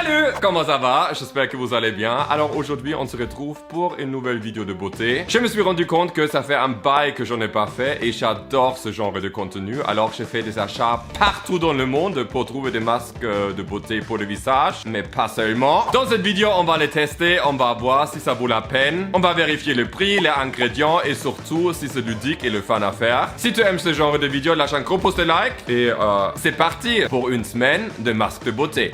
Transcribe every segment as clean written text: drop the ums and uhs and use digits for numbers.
Salut, comment ça va? J'espère que vous allez bien. Alors aujourd'hui on se retrouve pour une nouvelle vidéo de beauté. Je me suis rendu compte que ça fait un bail que j'en ai pas fait et j'adore ce genre de contenu. Alors j'ai fait des achats partout dans le monde pour trouver des masques de beauté pour le visage, mais pas seulement. Dans cette vidéo on va les tester, on va voir si ça vaut la peine. On va vérifier le prix, les ingrédients et surtout si c'est ludique et le fun à faire. Si tu aimes ce genre de vidéo, lâche un gros pouce de like et c'est parti pour une semaine de masques de beauté.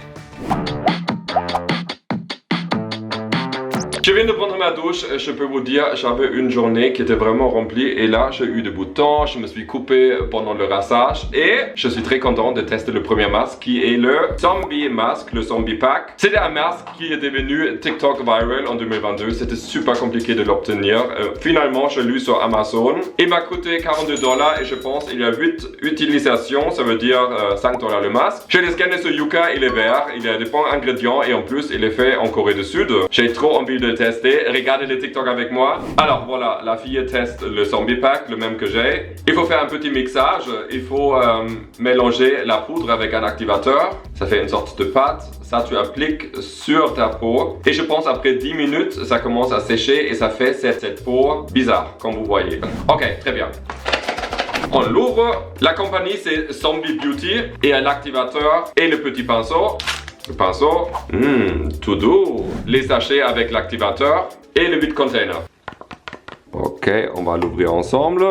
Je viens de prendre ma douche, je peux vous dire, j'avais une journée qui était vraiment remplie et là j'ai eu de boutons, je me suis coupé pendant le rassage et je suis très content de tester le premier masque qui est le Zombie Mask, le Zombie Pack. C'était un masque qui est devenu TikTok viral en 2022, c'était super compliqué de l'obtenir. Finalement je l'ai eu sur Amazon, il m'a coûté $42 et je pense il y a 8 utilisations, ça veut dire $5 le masque. Je l'ai scanné sur Yuka, il est vert, il y a des bons ingrédients et en plus il est fait en Corée du Sud. J'ai trop envie de tester, regardez les TikTok avec moi. Alors voilà, la fille teste le Zombie Pack, le même que j'ai. Il faut faire un petit mixage, il faut mélanger la poudre avec un activateur. Ça fait une sorte de pâte, ça tu appliques sur ta peau. Et je pense après 10 minutes, ça commence à sécher et ça fait cette peau bizarre, comme vous voyez. Ok, très bien. On l'ouvre, la compagnie c'est Zombie Beauty et l'activateur et le petit pinceau. Le pinceau, tout doux. Les sachets avec l'activateur et le vide container. Ok, on va l'ouvrir ensemble.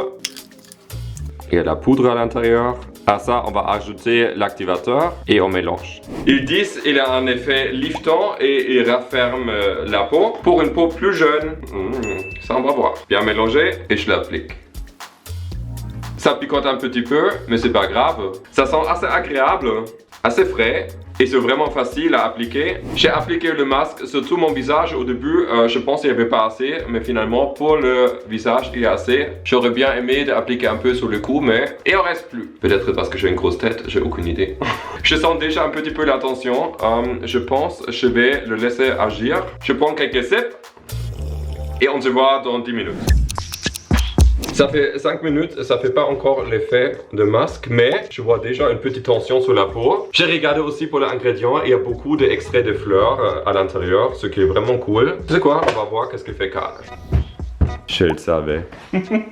Il y a la poudre à l'intérieur. À ça, on va ajouter l'activateur et on mélange. Ils disent qu'il a un effet liftant et il rafferme la peau pour une peau plus jeune. Ça, on va voir. Bien mélangé et je l'applique. Ça picote un petit peu, mais c'est pas grave. Ça sent assez agréable, assez frais. Et c'est vraiment facile à appliquer. J'ai appliqué le masque sur tout mon visage. Au début, je pense qu'il n'y avait pas assez. Mais finalement, pour le visage, il y a assez. J'aurais bien aimé d'appliquer un peu sur le cou, mais il en reste plus. Peut-être parce que j'ai une grosse tête, j'ai aucune idée. Je sens déjà un petit peu la tension. Je pense que je vais le laisser agir. Je prends quelques sips. Et on se voit dans 10 minutes. Ça fait 5 minutes, ça fait pas encore l'effet de masque, mais je vois déjà une petite tension sur la peau. J'ai regardé aussi pour les ingrédients, il y a beaucoup d'extraits de fleurs à l'intérieur, ce qui est vraiment cool. Tu sais quoi, on va voir qu'est-ce que fait Karl. Je le savais.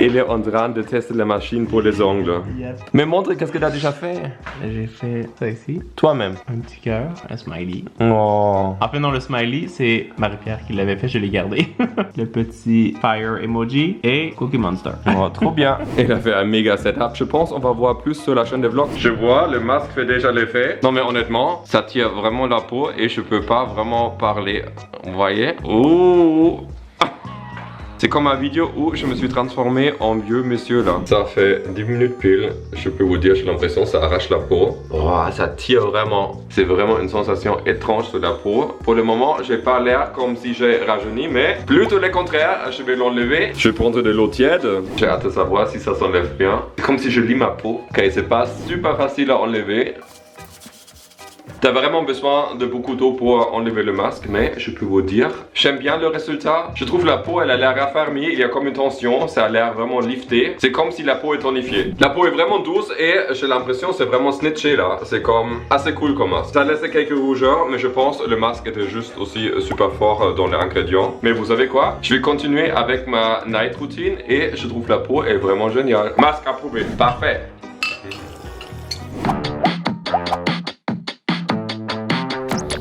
Il est en train de tester la machine pour les ongles. Yep. Mais montre qu'est-ce que tu as déjà fait. J'ai fait ça ici. Toi-même. Un petit cœur, un smiley. Oh. En fait, non, le smiley, c'est Marie-Pierre qui l'avait fait, je l'ai gardé. Le petit fire emoji et Cookie Monster. Oh, trop bien. Il a fait un méga setup. Je pense on va voir plus sur la chaîne de vlog. Je vois, le masque fait déjà l'effet. Non mais honnêtement, ça tire vraiment la peau et je peux pas vraiment parler. Vous voyez? Ouh. C'est comme ma vidéo où je me suis transformé en vieux monsieur là. Ça fait 10 minutes pile. Je peux vous dire, j'ai l'impression que ça arrache la peau. Oh, ça tire vraiment. C'est vraiment une sensation étrange sur la peau. Pour le moment, j'ai pas l'air comme si j'ai rajeuni, mais plutôt le contraire. Je vais l'enlever. Je vais prendre de l'eau tiède. J'ai hâte de savoir si ça s'enlève bien. C'est comme si je lis ma peau. Ok, c'est pas super facile à enlever. T'as vraiment besoin de beaucoup d'eau pour enlever le masque, mais je peux vous dire, j'aime bien le résultat. Je trouve la peau, elle a l'air raffermie, il y a comme une tension, ça a l'air vraiment lifté. C'est comme si la peau est tonifiée. La peau est vraiment douce et j'ai l'impression c'est vraiment snitché là. C'est comme assez cool comme masque. Ça laisse quelques rougeurs, mais je pense le masque était juste aussi super fort dans les ingrédients. Mais vous savez quoi? Je vais continuer avec ma night routine et je trouve la peau est vraiment géniale. Masque approuvé. Parfait.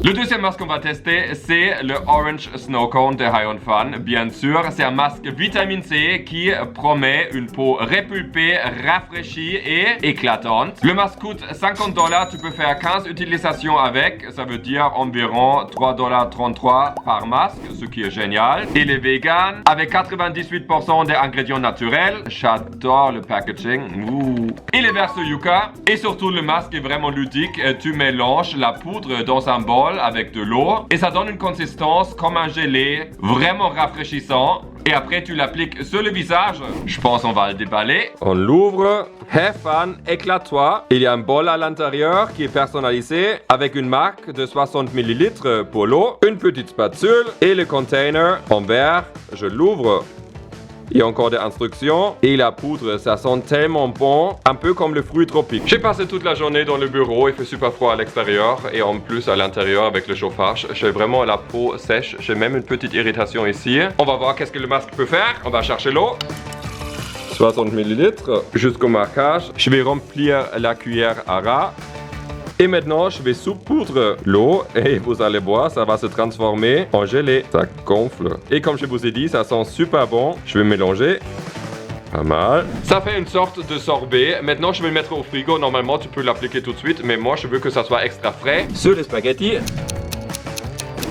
Le deuxième masque qu'on va tester, c'est le Orange Snow Cone de High on Fun. Bien sûr, c'est un masque vitamine C qui promet une peau repulpée, rafraîchie et éclatante. Le masque coûte $50, tu peux faire 15 utilisations avec, ça veut dire environ $3,33 par masque, ce qui est génial. Il est vegan, avec 98% des ingrédients naturels. J'adore le packaging. Ouh. Il est vert sur Yuka. Et surtout, le masque est vraiment ludique. Tu mélanges la poudre dans un bol avec de l'eau et ça donne une consistance comme un gelé vraiment rafraîchissant et après tu l'appliques sur le visage. Je pense on va le déballer. On l'ouvre. Have fun, éclate-toi. Il y a un bol à l'intérieur qui est personnalisé avec une marque de 60 ml pour l'eau, une petite spatule et le container en verre. Je l'ouvre. Il y a encore des instructions. Et la poudre, ça sent tellement bon. Un peu comme le fruit tropique. J'ai passé toute la journée dans le bureau. Il fait super froid à l'extérieur. Et en plus à l'intérieur avec le chauffage. J'ai vraiment la peau sèche. J'ai même une petite irritation ici. On va voir qu'est-ce que le masque peut faire. On va chercher l'eau. 60 ml jusqu'au marquage. Je vais remplir la cuillère à ras. Et maintenant, je vais saupoudrer l'eau et vous allez voir, ça va se transformer en gelée. Ça gonfle. Et comme je vous ai dit, ça sent super bon. Je vais mélanger. Pas mal. Ça fait une sorte de sorbet. Maintenant, je vais le mettre au frigo. Normalement, tu peux l'appliquer tout de suite, mais moi, je veux que ça soit extra frais. Sur les spaghettis.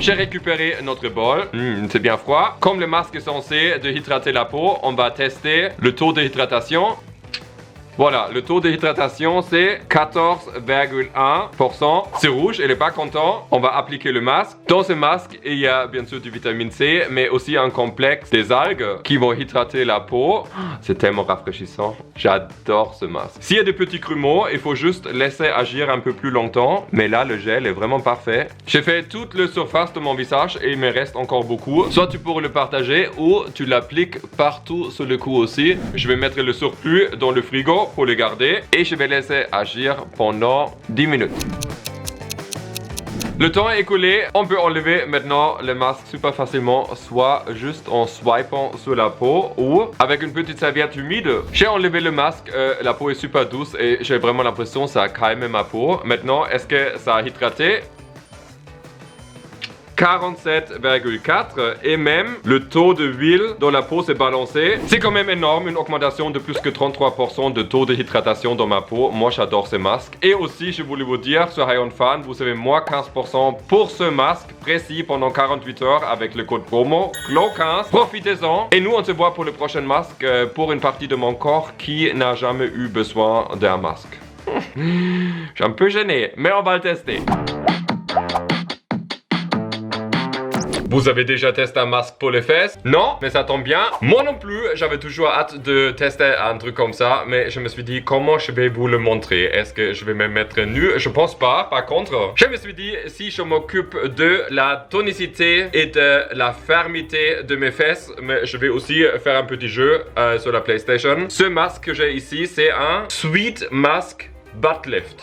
J'ai récupéré notre bol. C'est bien froid. Comme le masque est censé déhydrater la peau, on va tester le taux d'hydratation. Voilà, le taux d'hydratation c'est 14,1%. C'est rouge, elle n'est pas content. On va appliquer le masque. Dans ce masque, il y a bien sûr du vitamine C, mais aussi un complexe des algues qui vont hydrater la peau. C'est tellement rafraîchissant. J'adore ce masque. S'il y a des petits grumeaux, il faut juste laisser agir un peu plus longtemps. Mais là, le gel est vraiment parfait. J'ai fait toute la surface de mon visage et il me reste encore beaucoup. Soit tu pourrais le partager ou tu l'appliques partout sur le cou aussi. Je vais mettre le surplus dans le frigo pour le garder et je vais laisser agir pendant 10 minutes. Le temps est écoulé, on peut enlever maintenant le masque super facilement, soit juste en swipant sur la peau ou avec une petite serviette humide. J'ai enlevé le masque, la peau est super douce et j'ai vraiment l'impression que ça a calmé ma peau. Maintenant, est-ce que ça a hydraté? 47,4 et même le taux de huile dans la peau s'est balancé. C'est quand même énorme, une augmentation de plus que 33% de taux de hydratation dans ma peau. Moi j'adore ces masques. Et aussi je voulais vous dire sur High On Fan, vous savez moins 15% pour ce masque précis pendant 48 heures avec le code promo GLOW15. Profitez-en. Et nous on se voit pour le prochain masque pour une partie de mon corps qui n'a jamais eu besoin d'un masque. Je suis un peu gêné, mais on va le tester. Vous avez déjà testé un masque pour les fesses? Non, mais ça tombe bien. Moi non plus, j'avais toujours hâte de tester un truc comme ça, mais je me suis dit comment je vais vous le montrer. Est-ce que je vais me mettre nu? Je pense pas. Par contre, je me suis dit si je m'occupe de la tonicité et de la fermeté de mes fesses, mais je vais aussi faire un petit jeu sur la PlayStation. Ce masque que j'ai ici, c'est un Sweet Mask Butt Lift.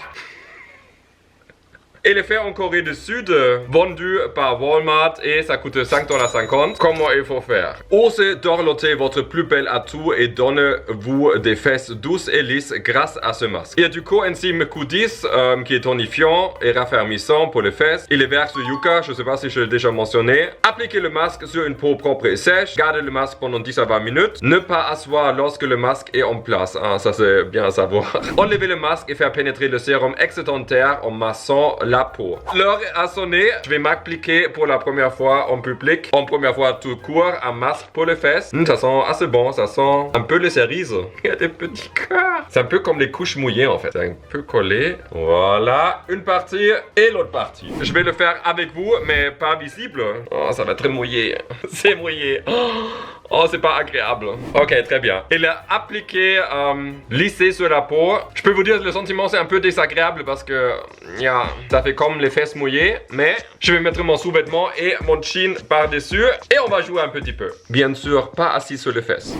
Il est fait en Corée du Sud, vendu par Walmart et ça coûte 5,50 $. Comment il faut faire? Osez dorloter votre plus bel atout et donnez-vous des fesses douces et lisses grâce à ce masque. Il y a du coenzyme Q10 qui est tonifiant et raffermissant pour les fesses. Il est vert sur Yucca, je sais pas si je l'ai déjà mentionné. Appliquez le masque sur une peau propre et sèche. Gardez le masque pendant 10 à 20 minutes. Ne pas asseoir lorsque le masque est en place. Ça c'est bien à savoir. Enlevez le masque et faire pénétrer le sérum excédentaire en massant la peau. L'heure a sonné. Je vais m'appliquer pour la première fois en public. En première fois tout court, un masque pour les fesses. Ça sent assez bon. Ça sent un peu les cerises. Il y a des petits cœurs. C'est un peu comme les couches mouillées en fait. C'est un peu collé. Voilà. Une partie et l'autre partie. Je vais le faire avec vous, mais pas visible. Oh, ça va être très mouillé. C'est mouillé. Oh, c'est pas agréable. Ok, très bien. Il est appliqué, lissé sur la peau. Je peux vous dire, le sentiment c'est un peu désagréable parce que ça fait comme les fesses mouillées. Mais je vais mettre mon sous-vêtement et mon jean par-dessus et on va jouer un petit peu. Bien sûr, pas assis sur les fesses.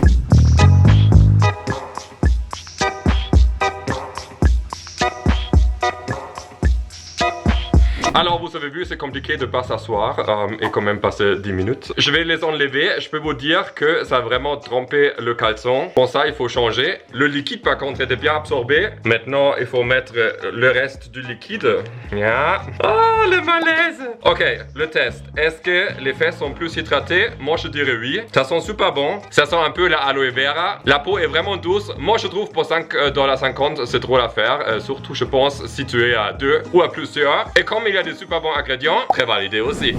Alors vous avez vu, c'est compliqué de pas s'asseoir et quand même passer 10 minutes. Je vais les enlever. Je peux vous dire que ça a vraiment trempé le caleçon. Pour ça, il faut changer. Le liquide par contre était bien absorbé. Maintenant, il faut mettre le reste du liquide. Oh, le malaise. Ok, le test. Est-ce que les fesses sont plus hydratées? Moi, je dirais oui. Ça sent super bon. Ça sent un peu la aloe vera. La peau est vraiment douce. Moi, je trouve pour 5,50 $, c'est trop l'affaire. Surtout, je pense, si tu es à 2 ou à plusieurs. Et comme il y a des super bons ingrédients, très validé aussi.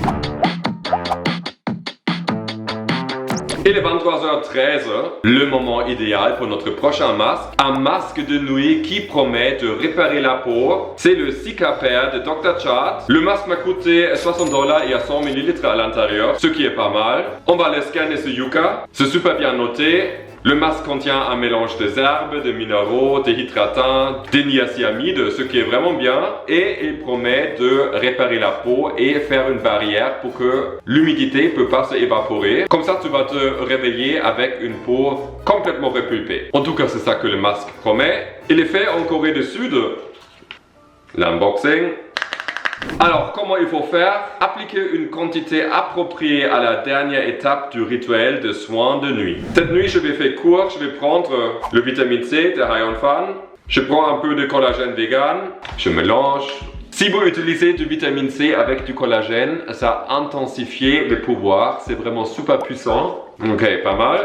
Il est 23h13, le moment idéal pour notre prochain masque. Un masque de nuit qui promet de réparer la peau. C'est le Cicapair de Dr. Chart. Le masque m'a coûté 60 $ et il y a 100 ml à l'intérieur, ce qui est pas mal. On va le scanner sur Yucca. C'est super bien noté. Le masque contient un mélange de herbes, de minéraux, de hydratants, de niacinamide, ce qui est vraiment bien, et il promet de réparer la peau et faire une barrière pour que l'humidité ne peut pas s'évaporer. Comme ça, tu vas te réveiller avec une peau complètement repulpée. En tout cas, c'est ça que le masque promet. Il est fait en Corée du Sud. L'unboxing. Alors, comment il faut faire? Appliquer une quantité appropriée à la dernière étape du rituel de soins de nuit. Cette nuit, je vais faire court, je vais prendre le vitamine C de High Fan. Je prends un peu de collagène vegan, je mélange. Si vous utilisez du vitamine C avec du collagène, ça intensifie le pouvoir, c'est vraiment super puissant. Ok, pas mal.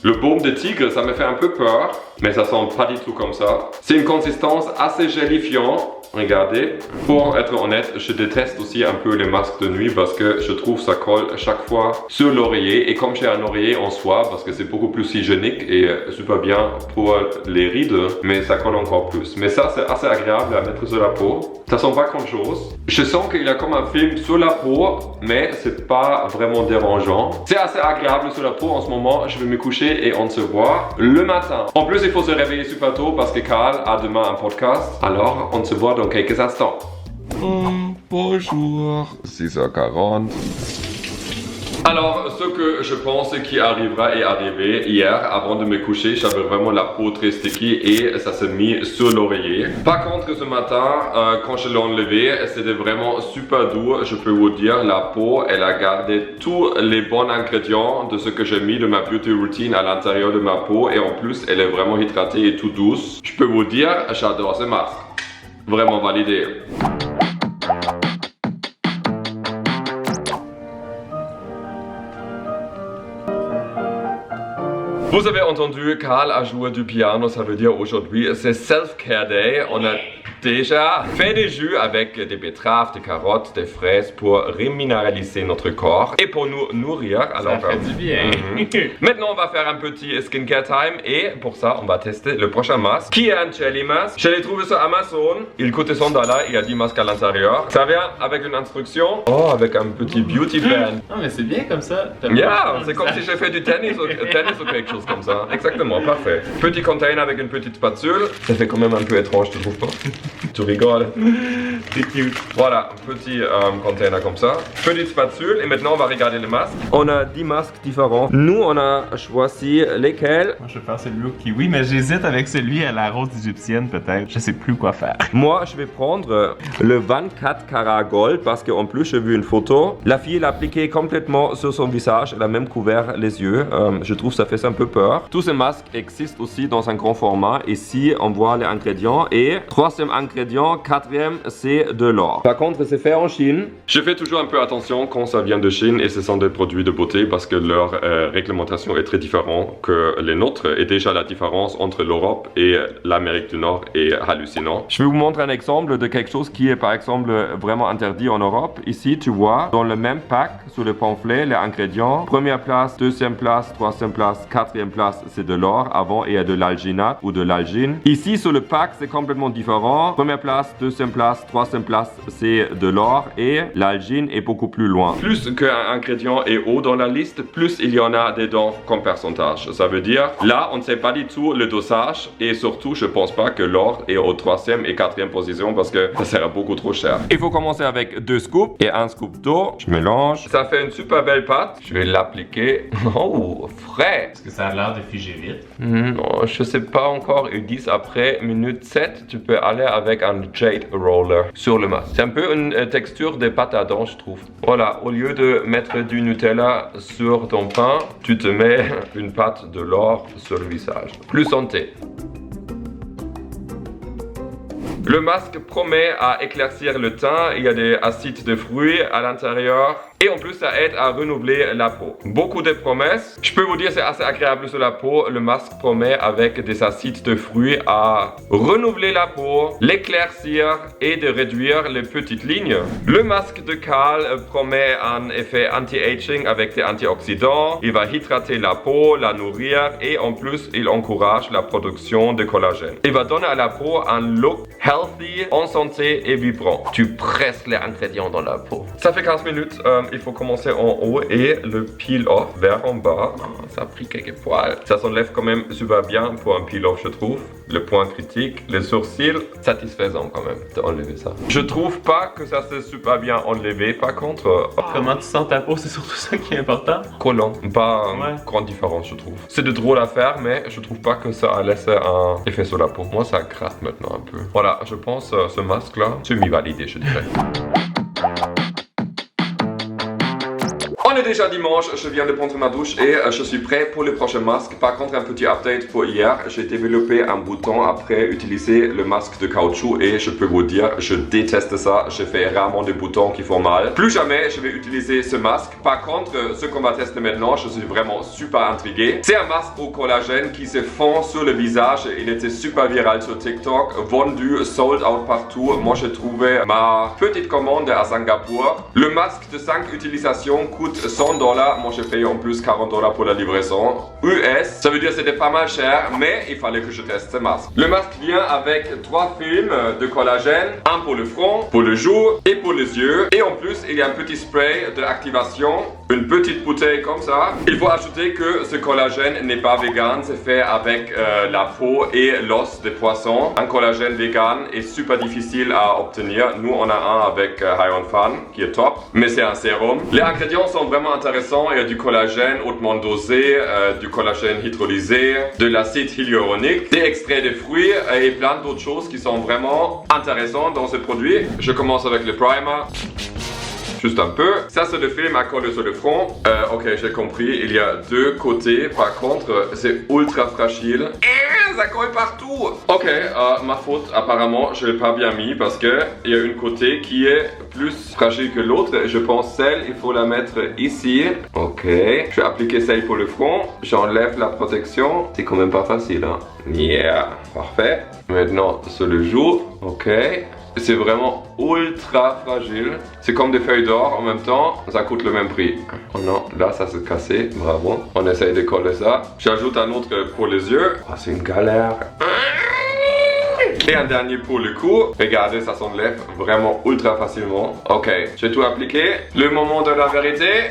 Le baume de tigre, ça me fait un peu peur, mais ça sent pas du tout comme ça. C'est une consistance assez gélifiante. Regardez, pour être honnête, je déteste aussi un peu les masques de nuit parce que je trouve ça colle chaque fois sur l'oreiller, et comme j'ai un oreiller en soie, parce que c'est beaucoup plus hygiénique et super bien pour les rides, mais ça colle encore plus. Mais ça, c'est assez agréable à mettre sur la peau. Ça sent pas grand chose. Je sens qu'il y a comme un film sur la peau, mais c'est pas vraiment dérangeant. C'est assez agréable sur la peau en ce moment. Je vais me coucher et on se voit le matin. En plus, il faut se réveiller super tôt parce que Carl a demain un podcast. Alors, on se voit dans quelques instants. Bonjour. 6h40. Alors, ce que je pense qui arrivera est arrivé hier. Avant de me coucher, j'avais vraiment la peau très sticky et ça s'est mis sur l'oreiller. Par contre, ce matin, quand je l'ai enlevé, c'était vraiment super doux. Je peux vous dire, la peau, elle a gardé tous les bons ingrédients de ce que j'ai mis de ma beauty routine à l'intérieur de ma peau. Et en plus, elle est vraiment hydratée et tout douce. Je peux vous dire, j'adore ce masque. Vraiment validé. Vous avez entendu, Carl a joué du piano, ça veut dire aujourd'hui c'est Self-Care Day. On a déjà fait des jus avec des betteraves, des carottes, des fraises pour reminéraliser notre corps et pour nous nourrir. Alors, ça fait du bien. Maintenant, on va faire un petit skincare time et pour ça, on va tester le prochain masque qui est un jelly mask. Je l'ai trouvé sur Amazon. Il coûte $100, il y a 10 masques à l'intérieur. Ça vient avec une instruction. Oh, avec un petit beauty band. Non, mais c'est bien comme ça. Yeah, c'est comme si j'ai fait du tennis ou quelque chose comme ça. Exactement, parfait. Petit container avec une petite spatule. Ça fait quand même un peu étrange, tu trouves pas? Tu rigoles. C'est cute. Voilà, petit container comme ça. Petite spatule et maintenant on va regarder les masques. On a 10 masques différents. Nous, on a choisi lesquels. Moi, je vais faire celui au kiwi, mais j'hésite avec celui à la rose égyptienne peut-être. Je sais plus quoi faire. Moi, je vais prendre le 24 carats gold parce qu'en plus, j'ai vu une photo. La fille l'a appliqué complètement sur son visage. Elle a même couvert les yeux. Je trouve ça fait un peu peur. Tous ces masques existent aussi dans un grand format. Ici, on voit les ingrédients. Et troisième ingrédient, quatrième, c'est de l'or. Par contre, c'est fait en Chine. Je fais toujours un peu attention quand ça vient de Chine et ce sont des produits de beauté parce que leur réglementation est très différente que les nôtres. Et déjà, la différence entre l'Europe et l'Amérique du Nord est hallucinante. Je vais vous montrer un exemple de quelque chose qui est par exemple vraiment interdit en Europe. Ici, tu vois, dans le même pack, sur le pamphlet, les ingrédients. Première place, deuxième place, troisième place, quatrième place, c'est de l'or. Avant, il y a de l'alginate ou de l'algine. Ici, sur le pack, c'est complètement différent. Première place, deuxième place, troisième place, c'est de l'or. Et l'algine est beaucoup plus loin. Plus qu'un ingrédient est haut dans la liste, plus il y en a dedans comme pourcentage. Ça veut dire, là, on ne sait pas du tout le dosage. Et surtout, je pense pas que l'or est au troisième et quatrième position parce que ça sera beaucoup trop cher. Il faut commencer avec 2 scoops et 1 scoop d'eau. Je mélange. Ça fait une super belle pâte. Je vais l'appliquer. Oh, frais. Est-ce que ça a l'air de figer vite? Non, je sais pas encore. Ils disent après minute 7, tu peux aller avec un jade roller sur le masque. C'est un peu une texture de pâte à dents, je trouve. Voilà, au lieu de mettre du Nutella sur ton pain, tu te mets une pâte de l'or sur le visage. Plus santé. Le masque promet à éclaircir le teint, il y a des acides de fruits à l'intérieur et en plus ça aide à renouveler la peau. Beaucoup de promesses. Je peux vous dire c'est assez agréable sur la peau. Le masque promet avec des acides de fruits à renouveler la peau, l'éclaircir et de réduire les petites lignes. Le masque de Carl promet un effet anti-aging avec des antioxydants. Il va hydrater la peau, la nourrir et en plus il encourage la production de collagène. Il va donner à la peau un look healthy, en santé et vibrant. Tu presses les ingrédients dans la peau. Ça fait 15 minutes. il faut commencer en haut et le peel-off vers en bas. Ça a pris quelques poils. Ça s'enlève quand même super bien pour un peel-off, je trouve. Le point critique, les sourcils, satisfaisant quand même d'enlever ça. Je trouve pas que ça s'est super bien enlevé, par contre... Comment tu sens ta peau, c'est surtout ça qui est important. Collant, pas grande différence je trouve. C'est de drôle à faire, mais je trouve pas que ça a laissé un effet sur la peau. Moi ça gratte maintenant un peu. Voilà, je pense ce masque là, semi-validé je dirais. On est déjà dimanche, je viens de prendre ma douche et je suis prêt pour le prochain masque. Par contre, un petit update pour hier, j'ai développé un bouton après utiliser le masque de caoutchouc et je peux vous dire, je déteste ça. Je fais rarement des boutons qui font mal. Plus jamais je vais utiliser ce masque. Par contre, ce qu'on va tester maintenant, je suis vraiment super intrigué. C'est un masque au collagène qui se fond sur le visage. Il était super viral sur TikTok, vendu, sold out partout. Moi, j'ai trouvé ma petite commande à Singapour. Le masque de 5 utilisations coûte $100, moi j'ai payé en plus $40 pour la livraison US, ça veut dire que c'était pas mal cher, mais il fallait que je teste ce masque. Le masque vient avec 3 films de collagène, un pour le front, pour le jour et pour les yeux, et en plus il y a un petit spray d'activation, une petite bouteille comme ça. Il faut ajouter que ce collagène n'est pas vegan, c'est fait avec la peau et l'os des poissons. Un collagène vegan est super difficile à obtenir, nous on a un avec High on Fan qui est top, mais c'est un sérum. Les ingrédients sont vraiment intéressants, il y a du collagène hautement dosé, du collagène hydrolysé, de l'acide hyaluronique, des extraits de fruits et plein d'autres choses qui sont vraiment intéressantes dans ce produit. Je commence avec le primer. Juste un peu. Ça c'est le film à coller sur le front. Ok, j'ai compris, il y a 2 côtés. Par contre, c'est ultra fragile. Ça colle partout. Ok, ma faute, apparemment, je l'ai pas bien mis parce que il y a une côté qui est plus fragile que l'autre. Je pense celle, il faut la mettre ici. Ok, je vais appliquer celle pour le front. J'enlève la protection. C'est quand même pas facile, hein. Yeah, parfait. Maintenant, sur le jour. Ok. C'est vraiment ultra fragile. C'est comme des feuilles d'or en même temps. Ça coûte le même prix. Oh non, là ça s'est cassé. Bravo. On essaye de coller ça. J'ajoute un autre pour les yeux. Oh, c'est une galère. Et un dernier pour le cou. Regardez, ça s'enlève vraiment ultra facilement. Ok, j'ai tout appliqué. Le moment de la vérité.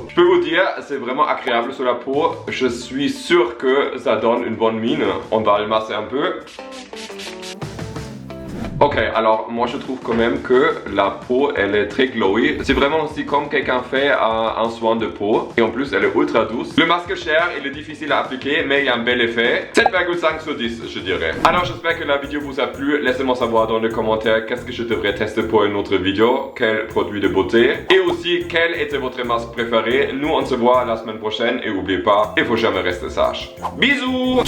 Je peux vous dire, c'est vraiment agréable sur la peau. Je suis sûr que ça donne une bonne mine. On va le masser un peu. Ok, alors moi je trouve quand même que la peau elle est très glowy. C'est vraiment aussi comme quelqu'un fait un soin de peau. Et en plus elle est ultra douce. Le masque cher, il est difficile à appliquer mais il y a un bel effet. 7,5 sur 10 je dirais. Alors j'espère que la vidéo vous a plu. Laissez-moi savoir dans les commentaires qu'est-ce que je devrais tester pour une autre vidéo. Quel produit de beauté. Et aussi quel était votre masque préféré. Nous on se voit la semaine prochaine. Et n'oubliez pas, il faut jamais rester sage. Bisous.